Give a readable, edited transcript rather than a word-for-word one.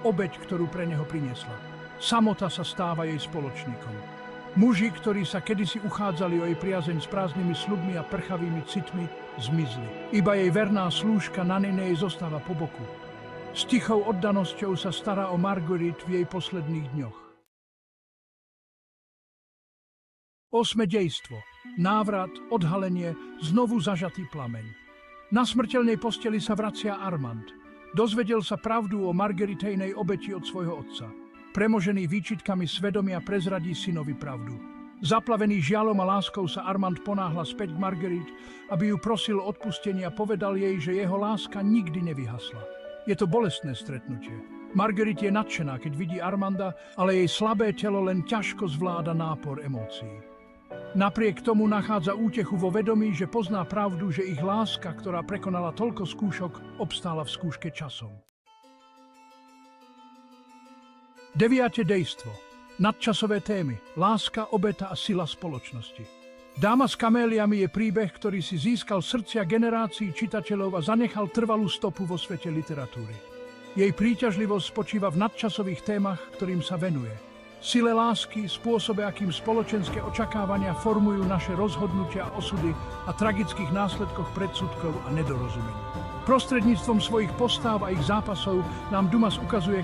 obeť, ktorú pre neho priniesla. Samota sa stáva jej spoločníkom. Muži, ktorí sa kedysi uchádzali o jej priazeň s prázdnymi sľubmi a prchavými citmi, zmizli. Iba jej verná slúžka Naninej zostáva po boku. S tichou oddanosťou sa stará o Marguerite v jej posledných dňoch. 8. dejstvo. Návrat, odhalenie, znovu zažatý plameň. Na smrteľnej posteli sa vracia Armand. Dozvedel sa pravdu o Margueritejnej obeti od svojho otca. Premožený výčitkami svedomia prezradí synovi pravdu. Zaplavený žiaľom a láskou sa Armand ponáhla späť k Marguerite, aby ju prosil o odpustenie a povedal jej, že jeho láska nikdy nevyhasla. Je to bolestné stretnutie. Marguerite je nadšená, keď vidí Armanda, ale jej slabé telo len ťažko zvláda nápor emócií. Napriek tomu nachádza útechu vo vedomí, že pozná pravdu, že ich láska, ktorá prekonala toľko skúšok, obstála v skúške časom. 9. dejstvo. Nadčasové témy. Láska, obeta a sila spoločnosti. Dáma s kaméliami je príbeh, ktorý si získal srdcia generácií čitateľov a zanechal trvalú stopu vo svete literatúry. Jej príťažlivosť spočíva v nadčasových témach, ktorým sa venuje. Sile lásky, spôsobe, akým spoločenské očakávania formujú naše rozhodnutia a osudy a tragických následkoch predsudkov a nedorozumení. Prostredníctvom svojich postáv a ich zápasov nám Dumas ukazuje